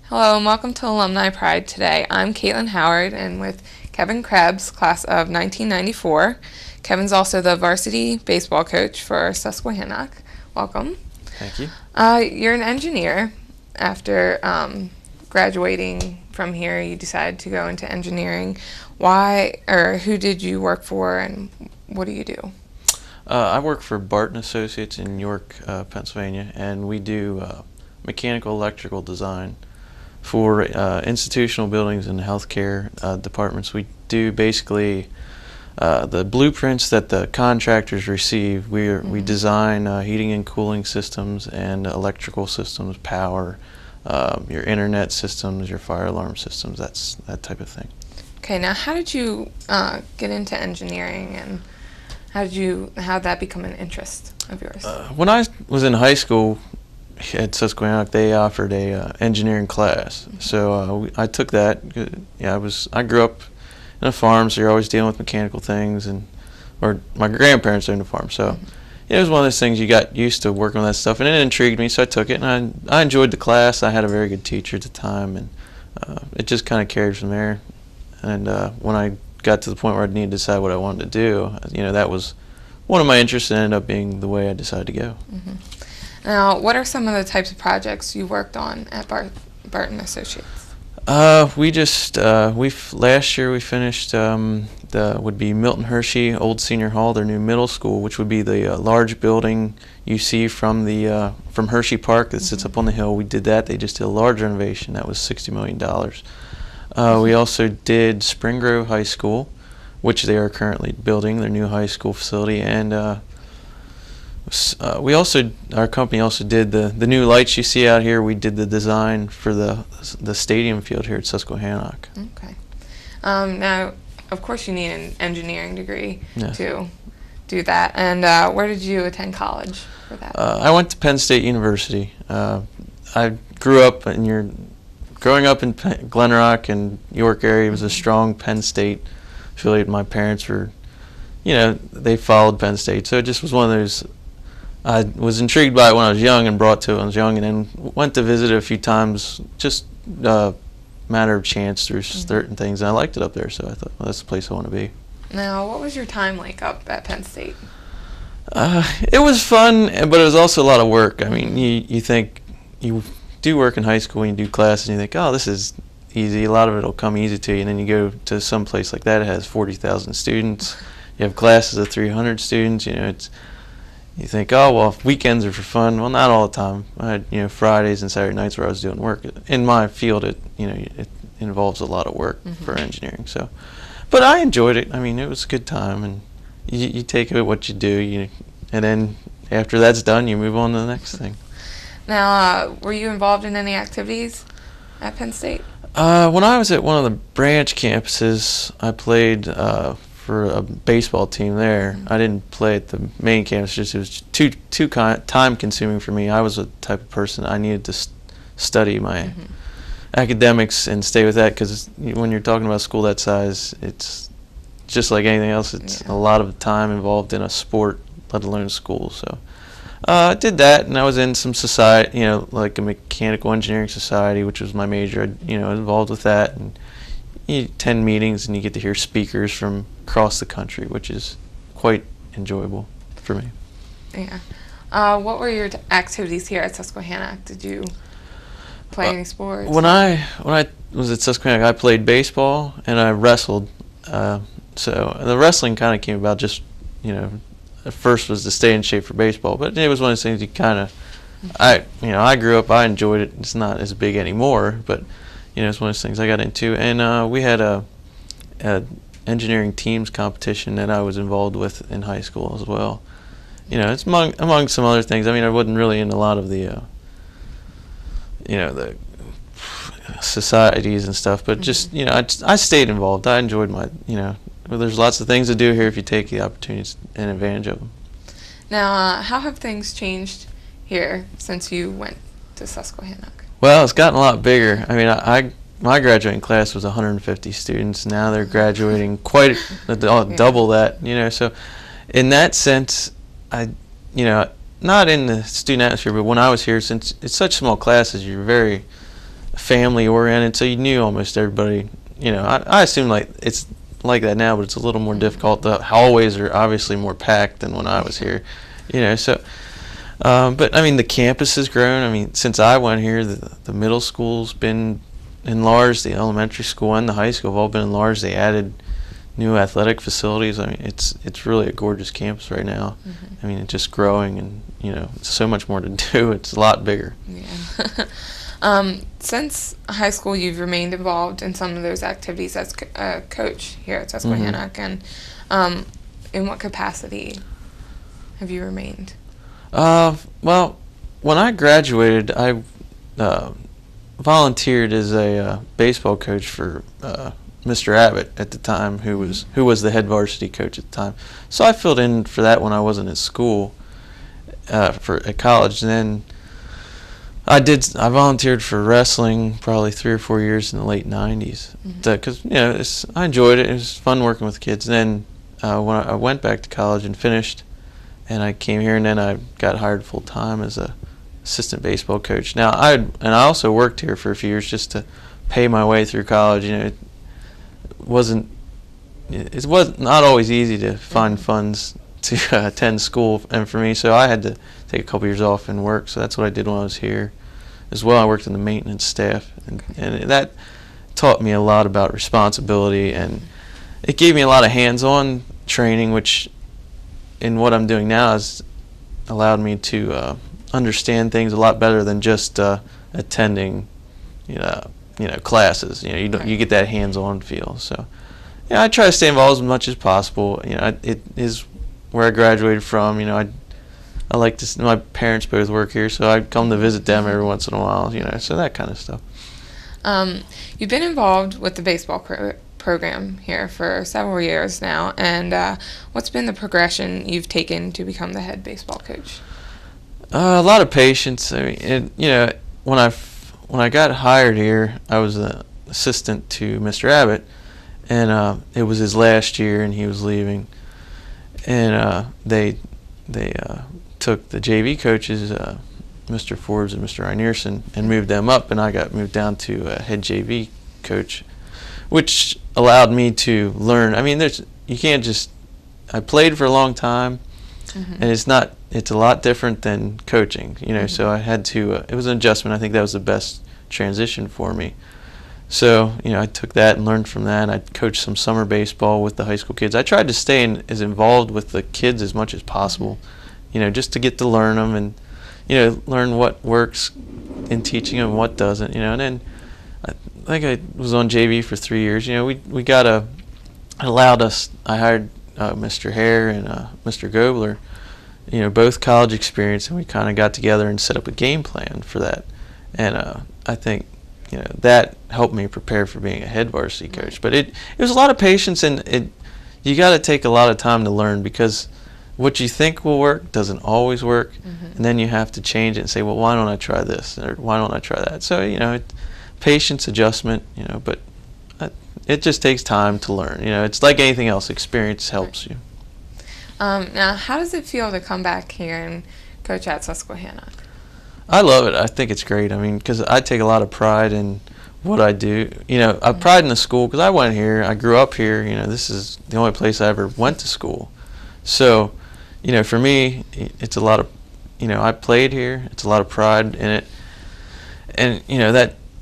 Hello and welcome to Alumni Pride today. I'm Caitlin Howard and with Kevin Krebs, class of 1994. Kevin's also the varsity baseball coach for Susquehannock. Welcome. Thank you. You're an engineer. After graduating from here, you decided to go into engineering. Why, or who did you work for and what do you do? I work for Barton Associates in York, Pennsylvania, and we do mechanical electrical design for institutional buildings and healthcare departments. We do basically the blueprints that the contractors receive. We design heating and cooling systems and electrical systems, power, your internet systems, your fire alarm systems, that type of thing. Okay, now how did you get into engineering and how did that become an interest of yours? When I was in high school at Susquehannock, they offered a engineering class, so I took that. Yeah, I grew up in a farm, so you're always dealing with mechanical things, or my grandparents owned a farm, so it was one of those things you got used to working with that stuff, and it intrigued me, so I took it, and I enjoyed the class. I had a very good teacher at the time, and it just kind of carried from there. And when I got to the point where I needed to decide what I wanted to do, that was one of my interests, and ended up being the way I decided to go. Now, what are some of the types of projects you worked on at Barton Associates? Last year we finished would be Milton Hershey Old Senior Hall, their new middle school, which would be the large building you see from Hershey Park that sits up on the hill. We did that. They just did a large renovation. That was $60 million. We also did Spring Grove High School, which they are currently building, their new high school facility, and our company also did the new lights you see out here. We did the design for the stadium field here at Susquehannock. Okay. Now, of course, you need an engineering degree to do that. And where did you attend college for that? I went to Penn State University. I grew up growing up in Glen Rock and York area was a strong Penn State affiliate. My parents were, they followed Penn State, so it just was one of those. I was intrigued by it when I was young and brought to it when I was young, and then went to visit it a few times, just matter of chance through certain things, and I liked it up there, so I thought, well, that's the place I want to be. Now, what was your time like up at Penn State? It was fun, but it was also a lot of work. I mean, you think you do work in high school and you do classes, and you think, oh, this is easy. A lot of it will come easy to you, and then you go to some place like that. It has 40,000 students. You have classes of 300 students. You think, oh, well, weekends are for fun. Well, not all the time. I had, Fridays and Saturday nights where I was doing work. In my field, it involves a lot of work for engineering. So, but I enjoyed it. I mean, it was a good time, and you take it what you do, and then after that's done, you move on to the next thing. Now, were you involved in any activities at Penn State? When I was at one of the branch campuses, I played for a baseball team there. I didn't play at the main campus, just it was too time consuming for me. I was a type of person, I needed to study my academics and stay with that, because when you're talking about a school that size, it's just like anything else. It's a lot of time involved in a sport, let alone school. So I did that, and I was in some society, like a mechanical engineering society, which was my major. I was involved with that, and you attend meetings and you get to hear speakers from across the country, which is quite enjoyable for me. Yeah. What were your activities here at Susquehannock? Did you play any sports? When I was at Susquehannock, I played baseball and I wrestled. So the wrestling kind of came about just, at first was to stay in shape for baseball, but it was one of those things you kind of, I grew up, I enjoyed it. It's not as big anymore, but it's one of those things I got into, and we had a engineering teams competition that I was involved with in high school as well. It's among some other things. I mean, I wasn't really in a lot of the the societies and stuff, but just I stayed involved. I enjoyed my there's lots of things to do here if you take the opportunities and advantage of them. Now, how have things changed here since you went to Susquehannock? Well, it's gotten a lot bigger. I mean, my graduating class was 150 students. Now they're graduating quite double that. So in that sense, not in the student atmosphere, but when I was here, since it's such small classes, you're very family oriented, so you knew almost everybody. I assume like it's like that now, but it's a little more difficult. The hallways are obviously more packed than when I was here, so. But I mean, the campus has grown. I mean, since I went here, the middle school's been enlarged. The elementary school and the high school have all been enlarged. They added new athletic facilities. I mean, it's really a gorgeous campus right now. I mean, it's just growing, and so much more to do. It's a lot bigger. Yeah. Since high school, you've remained involved in some of those activities as a coach here at Susquehannock, and in what capacity have you remained? Well, when I graduated, I volunteered as a baseball coach for Mr. Abbott at the time, who was the head varsity coach at the time. So I filled in for that when I wasn't at school, at college. And then I volunteered for wrestling probably 3 or 4 years in the late '90s, because I enjoyed it. It was fun working with kids. And then when I went back to college and finished, and I came here, and then I got hired full time as a assistant baseball coach. Now I also worked here for a few years just to pay my way through college. It was not always easy to find funds to attend school, and for me, so I had to take a couple years off and work. So that's what I did when I was here. As well, I worked in the maintenance staff, and that taught me a lot about responsibility, and it gave me a lot of hands-on training, which in what I'm doing now has allowed me to understand things a lot better than just attending, classes. You get that hands-on feel. So, I try to stay involved as much as possible. It is where I graduated from. I like to. My parents both work here, so I come to visit them every once in a while. So that kind of stuff. You've been involved with the baseball program here for several years now, and what's been the progression you've taken to become the head baseball coach? A lot of patience. I mean, when I got hired here, I was an assistant to Mr. Abbott, and it was his last year, and he was leaving, and they took the JV coaches, Mr. Forbes and Mr. Reinerson, and moved them up, and I got moved down to head JV coach, which allowed me to learn. I mean, you can't just. I played for a long time, and it's a lot different than coaching, So I had to. It was an adjustment. I think that was the best transition for me. So I took that and learned from that. I coached some summer baseball with the high school kids. I tried to stay as involved with the kids as much as possible, just to get to learn them and learn what works in teaching them, what doesn't, And then I think I was on JV for 3 years. We got allowed us. I hired Mr. Hare and Mr. Gobler, both college experience, and we kind of got together and set up a game plan for that. And I think that helped me prepare for being a head varsity coach. But it was a lot of patience, and you got to take a lot of time to learn, because what you think will work doesn't always work, and then you have to change it and say, well, why don't I try this, or why don't I try that? So patience, adjustment, but it just takes time to learn. It's like anything else. Experience helps you. Now, how does it feel to come back here and coach at Susquehannock? I love it. I think it's great. I mean, because I take a lot of pride in what I do. I pride in the school, because I went here. I grew up here. This is the only place I ever went to school. So, for me, it's a lot of, I played here. It's a lot of pride in it,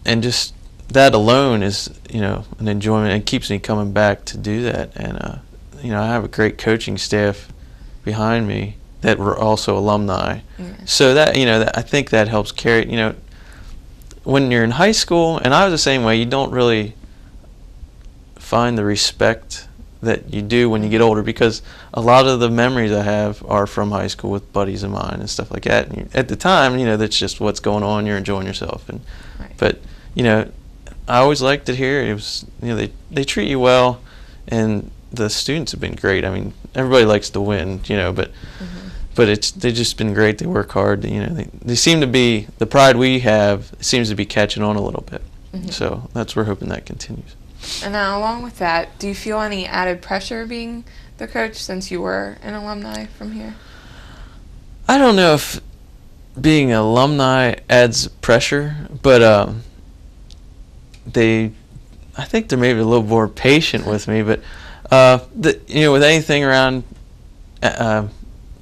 and just that alone is, an enjoyment, and keeps me coming back to do that. And I have a great coaching staff behind me that were also alumni. So that, I think that helps carry, when you're in high school, and I was the same way, you don't really find the respect that you do when you get older, because a lot of the memories I have are from high school with buddies of mine and stuff like that. And at the time, that's just what's going on. You're enjoying yourself, but I always liked it here. It was, they treat you well, and the students have been great. I mean, everybody likes to win, but they've just been great. They work hard. They seem to be, the pride we have seems to be catching on a little bit. So we're hoping that continues. And now, along with that, do you feel any added pressure being the coach, since you were an alumni from here? I don't know if being an alumni adds pressure, but I think they're maybe a little more patient with me, but with anything around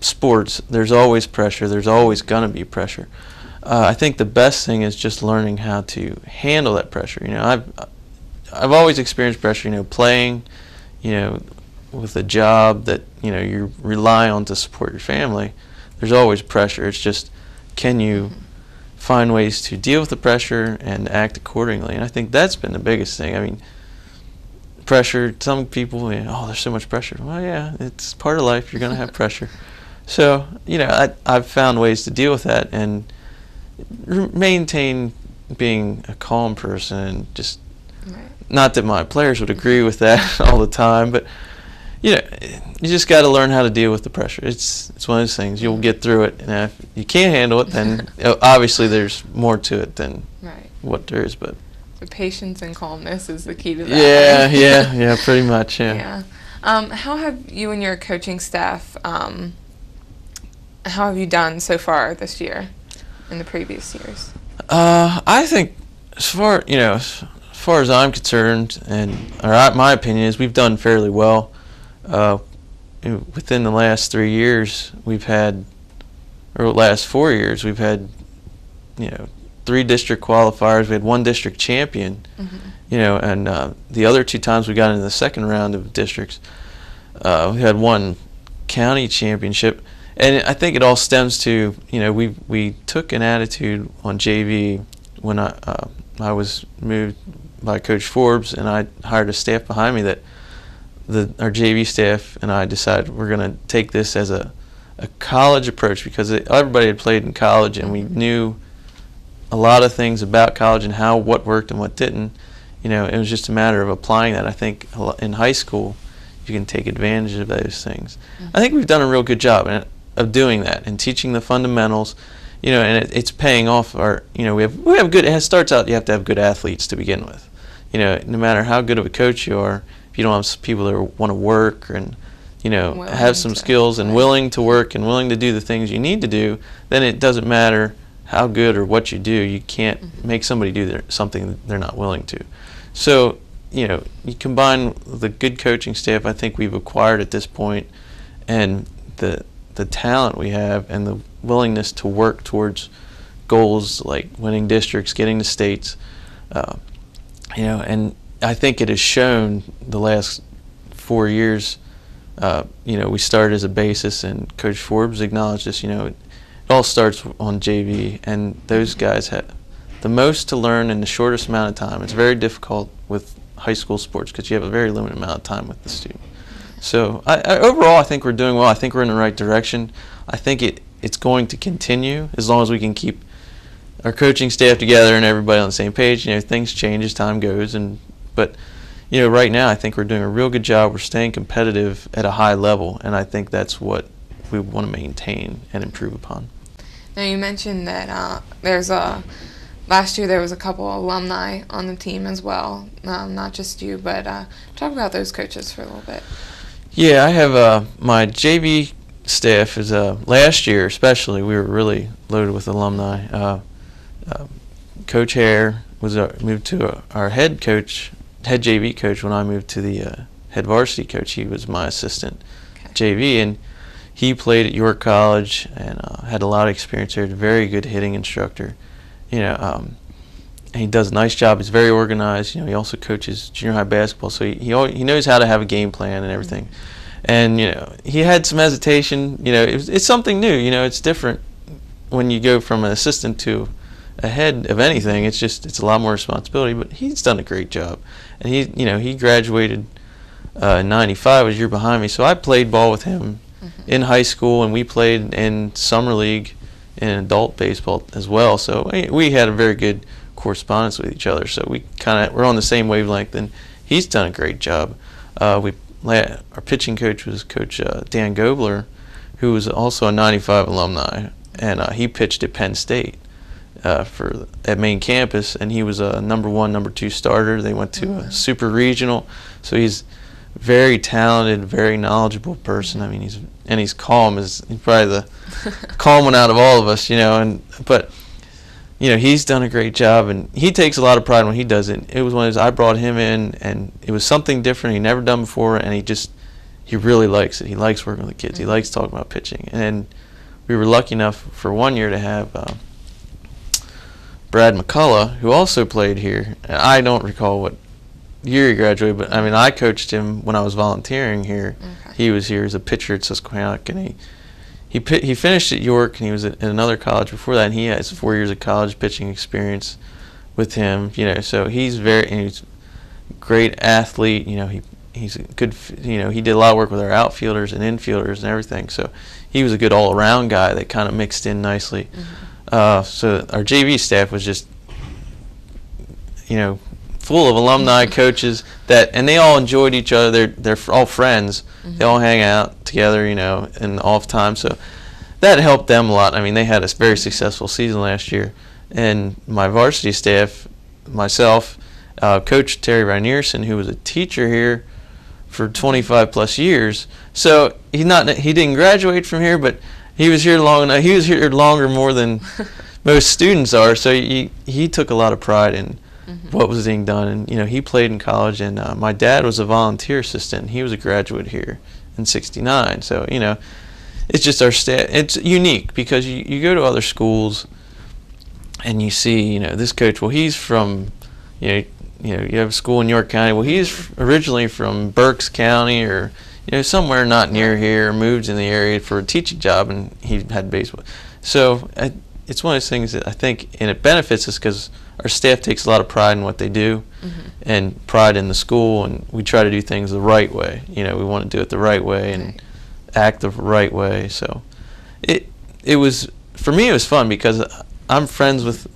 sports, there's always pressure. There's always gonna be pressure. I think the best thing is just learning how to handle that pressure. I've always experienced pressure. Playing, with a job that you rely on to support your family. There's always pressure. It's just, can you find ways to deal with the pressure and act accordingly? And I think that's been the biggest thing. I mean, pressure, some people, there's so much pressure. Well, yeah, it's part of life. You're going to have pressure. So, I've found ways to deal with that and maintain being a calm person, and just, not that my players would agree with that all the time, but you just got to learn how to deal with the pressure. It's one of those things. You'll get through it, and if you can't handle it, then obviously there's more to it than what there is. But so patience and calmness is the key to that. Yeah, pretty much. Yeah. How have you and your coaching staff? How have you done so far this year, in the previous years? I think, as far as I'm concerned, my opinion is we've done fairly well. Within the last 3 years, last 4 years, we've had, 3 district qualifiers. We had 1 district champion, and the other 2 times we got into the second round of districts, we had 1 county championship. And I think it all stems to, we took an attitude on JV when I was moved by Coach Forbes, and I hired a staff behind me that our JV staff and I decided we're going to take this as a college approach, because everybody had played in college, and we knew a lot of things about college and what worked and what didn't. It was just a matter of applying that. I think in high school you can take advantage of those things. I think we've done a real good job of doing that and teaching the fundamentals, and it's paying off. We have good. It starts out, you have to have good athletes to begin with. No matter how good of a coach you are, if you don't have people that want to work and have some skills and willing to work and willing to do the things you need to do, then it doesn't matter how good or what you do. You can't make somebody do something they're not willing to. So you combine the good coaching staff I think we've acquired at this point, and the talent we have, and the willingness to work towards goals like winning districts, getting to states, and I think it has shown the last 4 years. We started as a basis, and Coach Forbes acknowledged this. It all starts on JV, and those guys have the most to learn in the shortest amount of time. It's very difficult with high school sports because you have a very limited amount of time with the student. So overall, I think we're doing well. I think we're in the right direction. I think it's going to continue as long as we can keep our coaching staff together and everybody on the same page. Things change as time goes, but right now I think we're doing a real good job. We're staying competitive at a high level, and I think that's what we want to maintain and improve upon. Now, you mentioned that last year there was a couple alumni on the team as well, not just you, but talk about those coaches for a little bit. Yeah, I have my JV staff is last year especially we were really loaded with alumni. Coach Hare was moved to our head JV coach when I moved to the head varsity coach. He was my assistant JV, and he played at York College and had a lot of experience there. A very good hitting instructor. And he does a nice job. He's very organized. He also coaches junior high basketball, so he knows how to have a game plan and everything. And he had some hesitation. It's something new. It's different when you go from an assistant to a head of anything. It's a lot more responsibility. But he's done a great job, and he graduated in '95, was a year behind me. So I played ball with him in high school, and we played in summer league in adult baseball as well. So we had a very good correspondence with each other. So we're on the same wavelength, and he's done a great job. Our pitching coach was Coach Dan Gobler, who was also a '95 alumni, and he pitched at Penn State at main campus, and he was a number 1, number 2 starter. They went to a super regional, so he's very talented, very knowledgeable person. I mean, he's calm. He's probably the calm one out of all of us, but he's done a great job, and he takes a lot of pride when he does it. It was one of those, I brought him in, and it was something different he'd never done before, and he really likes it. He likes working with the kids. He likes talking about pitching. And we were lucky enough for 1 year to have Brad McCullough, who also played here. And I don't recall what year he graduated, but I mean, I coached him when I was volunteering here. Okay. He was here as a pitcher at Susquehannock, and he finished at York, and he was at another college before that, and he has 4 years of college pitching experience with him. So he's he's a great athlete. He's a good. He did a lot of work with our outfielders and infielders and everything. So he was a good all-around guy that kind of mixed in nicely. So our JV staff was just, full of alumni coaches and they all enjoyed each other. They're all friends. They all hang out together, in the off time. So that helped them a lot. I mean, they had a very successful season last year. And my varsity staff, myself, Coach Terry Reinierson, who was a teacher here for 25 plus years. So he didn't graduate from here, but he was here long enough. He was here longer more than most students are. So he took a lot of pride in what was being done, and he played in college. And my dad was a volunteer assistant. He was a graduate here in '69. So it's just our staff. It's unique because you go to other schools and you see this coach. Well, he's from you have a school in York County. Well, he's originally from Berks County or somewhere not near here. Moved in the area for a teaching job, and he had baseball. So it's one of those things that I think, and it benefits us because our staff takes a lot of pride in what they do, and pride in the school, and we try to do things the right way. We want to do it the right way and act the right way. So it was, for me, it was fun because I'm friends with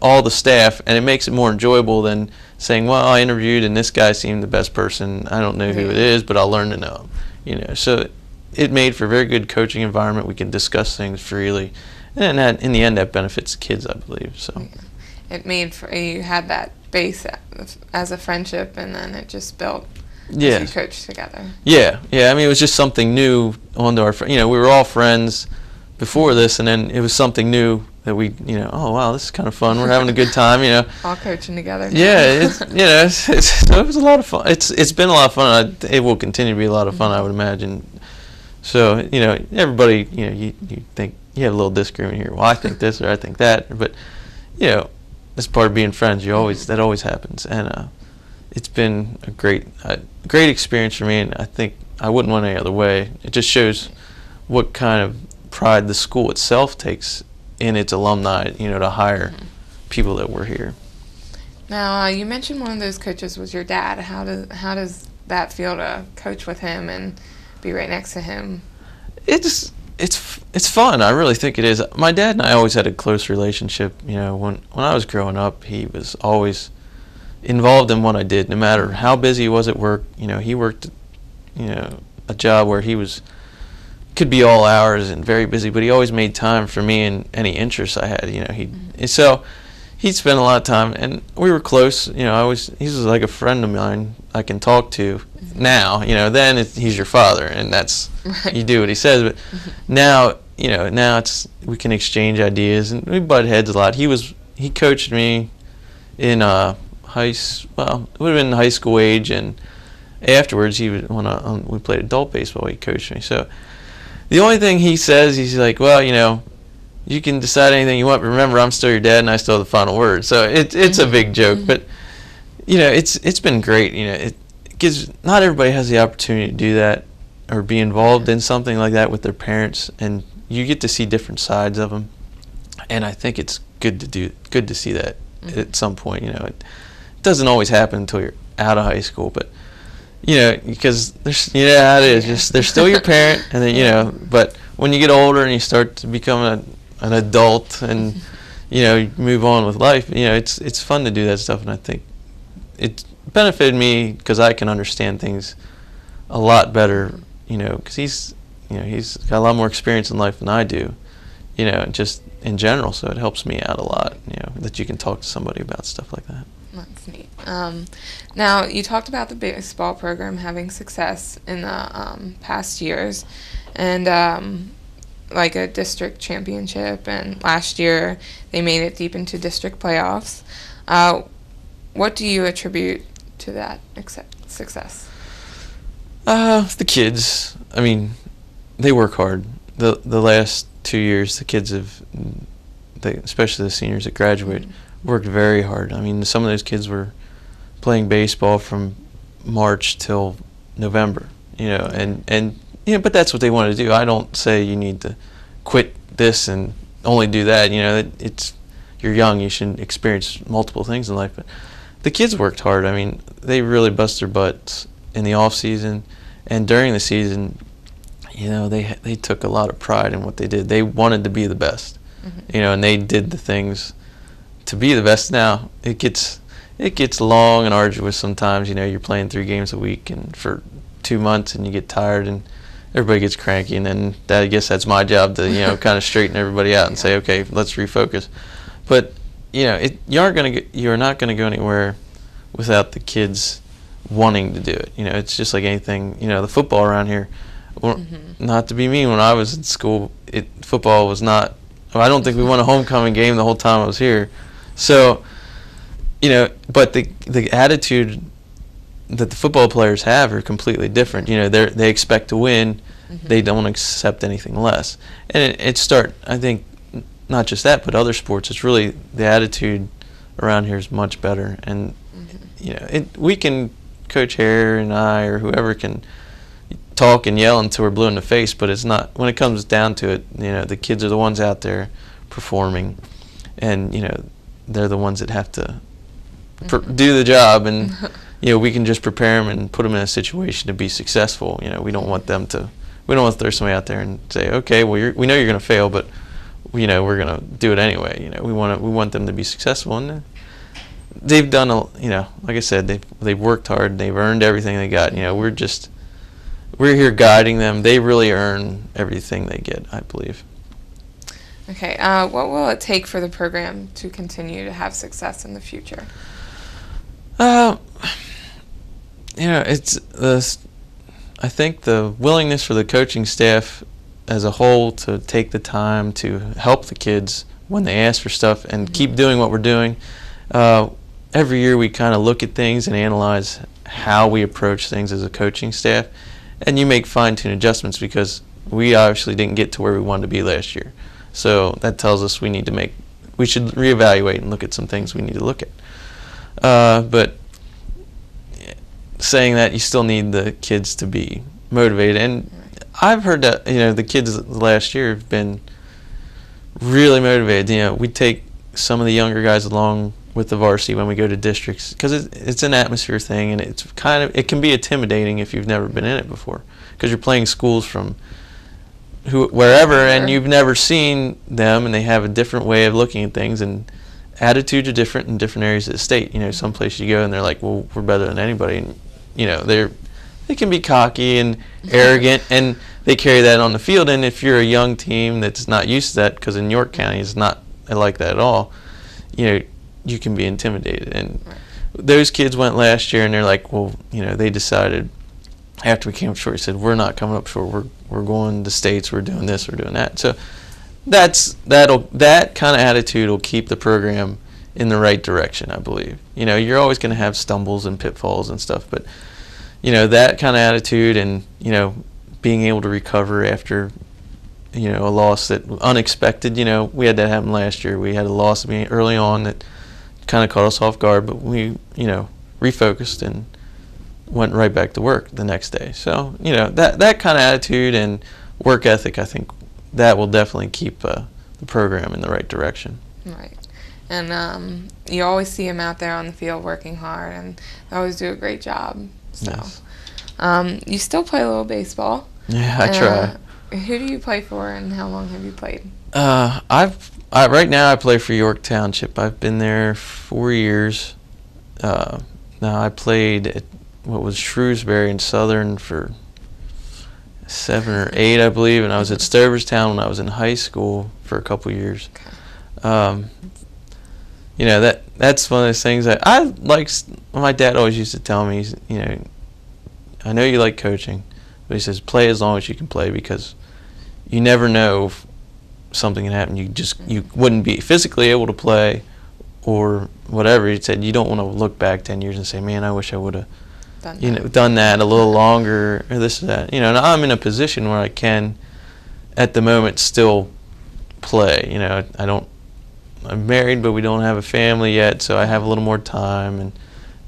all the staff, and it makes it more enjoyable than saying, well, I interviewed and this guy seemed the best person. I don't know who it is, but I'll learn to know him. So it made for a very good coaching environment. We can discuss things freely, and in the end that benefits the kids, I believe. So it made for you had that base as a friendship, and then it just built as you coached together. Yeah. I mean, it was just something new onto our. We were all friends before this, and then it was something new that we, oh wow, this is kind of fun. We're having a good time, All coaching together now. Yeah, so it was a lot of fun. It's been a lot of fun. It will continue to be a lot of fun, I would imagine. So everybody, you think you have a little disagreement here. Well, I think this or I think that, but as part of being friends, that always happens, and it's been a great experience for me, and I think I wouldn't want it any other way. It just shows what kind of pride the school itself takes in its alumni, to hire people that were here. Now, you mentioned one of those coaches was your dad. How does that feel to coach with him and be right next to him? It's fun. I really think it is. My dad and I always had a close relationship. When I was growing up, he was always involved in what I did, no matter how busy he was at work. He worked, a job where he could be all hours and very busy, but he always made time for me and any interests I had. So he'd spend a lot of time, and we were close. He was like a friend of mine I can talk to now. Then he's your father, and that's you do what he says. But now we can exchange ideas, and we butt heads a lot. He coached me in it would have been high school age, and afterwards when we played adult baseball, he coached me. So the only thing he says, he's like, well, you can decide anything you want, but remember, I'm still your dad, and I still have the final word. So it's a big joke, but it's been great. It gives, not everybody has the opportunity to do that or be involved in something like that with their parents, and you get to see different sides of them. And I think it's good to see that at some point. It doesn't always happen until you're out of high school, but because there's, how it is. Just they're still your parent, and then but when you get older and you start to become an adult and you move on with life, it's fun to do that stuff, and I think it benefited me because I can understand things a lot better, because he's got a lot more experience in life than I do, just in general, so it helps me out a lot, that you can talk to somebody about stuff like that. That's neat. Now, you talked about the baseball program having success in the past years, and like a district championship, and last year they made it deep into district playoffs. What do you attribute to that success? The kids. I mean, they work hard. The last 2 years, the kids have, especially the seniors that graduate, worked very hard. I mean, some of those kids were playing baseball from March till November, and but that's what they want to do. I don't say you need to quit this and only do that. You're young, you should experience multiple things in life. But the kids worked hard. I mean, they really bust their butts in the off season, and during the season, they took a lot of pride in what they did. They wanted to be the best, and they did the things to be the best. Now it gets long and arduous sometimes. You're playing 3 games a week and for 2 months, and you get tired and everybody gets cranky, and then I guess that's my job to kind of straighten everybody out and say, okay, let's refocus. But you're not going to go anywhere without the kids wanting to do it. It's just like anything. The football around here. Not to be mean, when I was in school, football was not. I don't think we won a homecoming game the whole time I was here. So, but the attitude that the football players have are completely different. They expect to win. They don't accept anything less. And I think, not just that, but other sports. It's really the attitude around here is much better. And we can, Coach Hare and I or whoever can talk and yell until we're blue in the face, but it's not. When it comes down to it, the kids are the ones out there performing, and they're the ones that have to do the job, and we can just prepare them and put them in a situation to be successful. We don't want them to. We don't want to throw somebody out there and say, okay, well, we know you're going to fail, but we're going to do it anyway. We want them to be successful, and they've done like I said, they've worked hard, they've earned everything they got. We're here guiding them. They really earn everything they get, I believe. Okay, what will it take for the program to continue to have success in the future? I think the willingness for the coaching staff as a whole to take the time to help the kids when they ask for stuff and keep doing what we're doing. Every year we kind of look at things and analyze how we approach things as a coaching staff, and you make fine-tune adjustments because we obviously didn't get to where we wanted to be last year. So that tells us we should reevaluate and look at some things we need to look at. But saying that, you still need the kids to be motivated, and I've heard that the kids last year have been really motivated. We take some of the younger guys along with the varsity when we go to districts because it's an atmosphere thing, and it can be intimidating if you've never been in it before because you're playing schools from wherever, and you've never seen them, and they have a different way of looking at things, and attitudes are different in different areas of the state. Some places you go and they're like, well, we're better than anybody, and they can be cocky and arrogant, and they carry that on the field. And if you're a young team that's not used to that, because in York County it's not like that at all, you can be intimidated. And those kids went last year, and they're like, well, they decided after we came up short, we said, we're not coming up short. We're going to states. We're doing this. We're doing that. So that kind of attitude will keep the program in the right direction, I believe. You're always going to have stumbles and pitfalls and stuff, but that kind of attitude and being able to recover after a loss that unexpected. We had that happen last year. We had a loss early on that kind of caught us off guard, but we refocused and went right back to work the next day. So that kind of attitude and work ethic, I think that will definitely keep the program in the right direction. Right. And you always see them out there on the field working hard, and they always do a great job. So, yes. You still play a little baseball. Yeah, I try. Who do you play for, and how long have you played? Right now I play for York Township. I've been there 4 years. Now I played at what was Shrewsbury and Southern for 7 or 8, I believe, and I was at Stoverstown when I was in high school for a couple years. Okay. That's one of those things that I like. My dad always used to tell me, I know you like coaching, but he says play as long as you can play because you never know if something can happen. You wouldn't be physically able to play or whatever. He said you don't want to look back 10 years and say, man, I wish I would have done that a little longer or this or that. Now I'm in a position where I can at the moment still play. I'm married, but we don't have a family yet, so I have a little more time and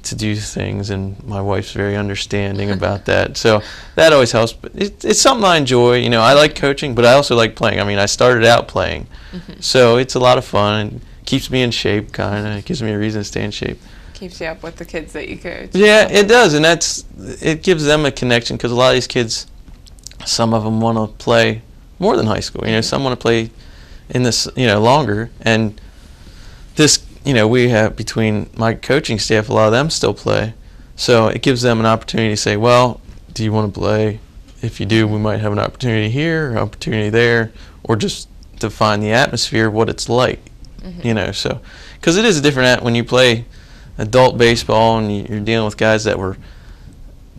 to do things, and my wife's very understanding about that. So that always helps. But it's something I enjoy. I like coaching, but I also like playing. I started out playing, so it's a lot of fun and keeps me in shape. Kind of, it gives me a reason to stay in shape. Keeps you up with the kids that you coach. Yeah, it does, and it gives them a connection because a lot of these kids, some of them want to play more than high school. Some want to play in this, longer, and this. We have between my coaching staff, a lot of them still play. So it gives them an opportunity to say, well, do you want to play? If you do, we might have an opportunity here, an opportunity there, or just to find the atmosphere of what it's like. So because it is different when you play adult baseball and you're dealing with guys that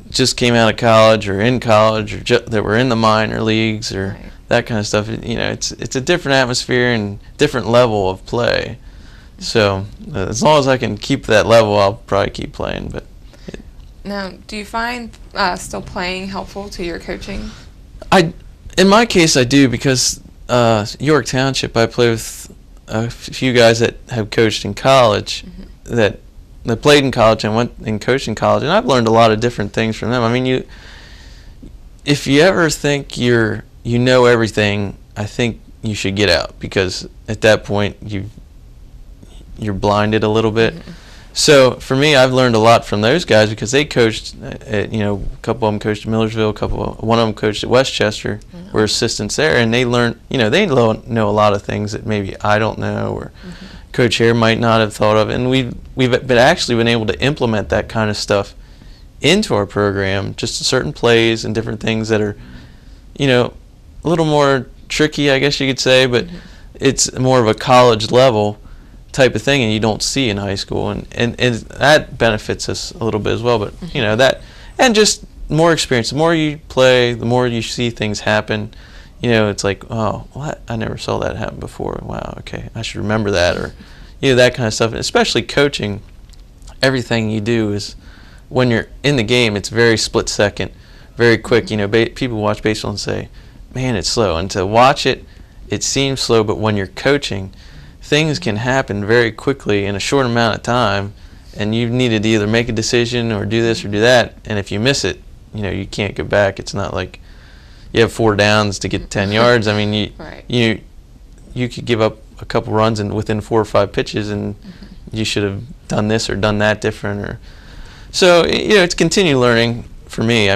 just came out of college or in college or that were in the minor leagues or that kind of stuff. It's a different atmosphere and different level of play. So as long as I can keep that level, I'll probably keep playing. But now, do you find still playing helpful to your coaching? In my case, I do because York Township, I play with a few guys that have coached in college that played in college and went and coached in college, and I've learned a lot of different things from them. If you ever think you know everything, I think you should get out because at that point you're blinded a little bit. So for me, I've learned a lot from those guys because they coached a couple of them coached at Millersville, one of them coached at Westchester, were assistants there, and they learned, they know a lot of things that maybe I don't know or Coach Hare might not have thought of, and we've actually been able to implement that kind of stuff into our program, just certain plays and different things that are, a little more tricky, I guess you could say, but it's more of a college level type of thing, and you don't see in high school, and that benefits us a little bit as well. But that, and just more experience. The more you play, the more you see things happen. It's like, oh, what? I never saw that happen before. Wow, okay, I should remember that, or that kind of stuff. And especially coaching, everything you do is when you're in the game, it's very split second, very quick. People watch baseball and say, man, it's slow, and to watch it seems slow, but when you're coaching, things can happen very quickly in a short amount of time, and you needed to either make a decision or do this or do that, and if you miss it, you can't go back. It's not like you have 4 downs to get 10 yards. You could give up a couple runs and within 4 or 5 pitches, and you should have done this or done that different. So it's continued learning for me.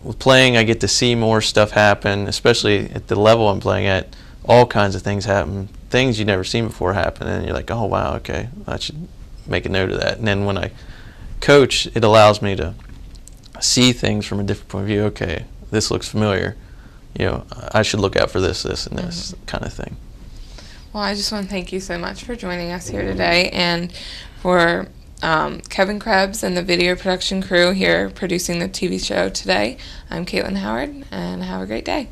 With playing, I get to see more stuff happen, especially at the level I'm playing at. All kinds of things happen. Things you've never seen before happen, and you're like, oh, wow, okay, I should make a note of that. And then when I coach, it allows me to see things from a different point of view. Okay, this looks familiar. I should look out for this, and this kind of thing. Well, I just want to thank you so much for joining us here today, and for Kevin Krebs and the video production crew here producing the TV show today. I'm Caitlin Howard, and have a great day.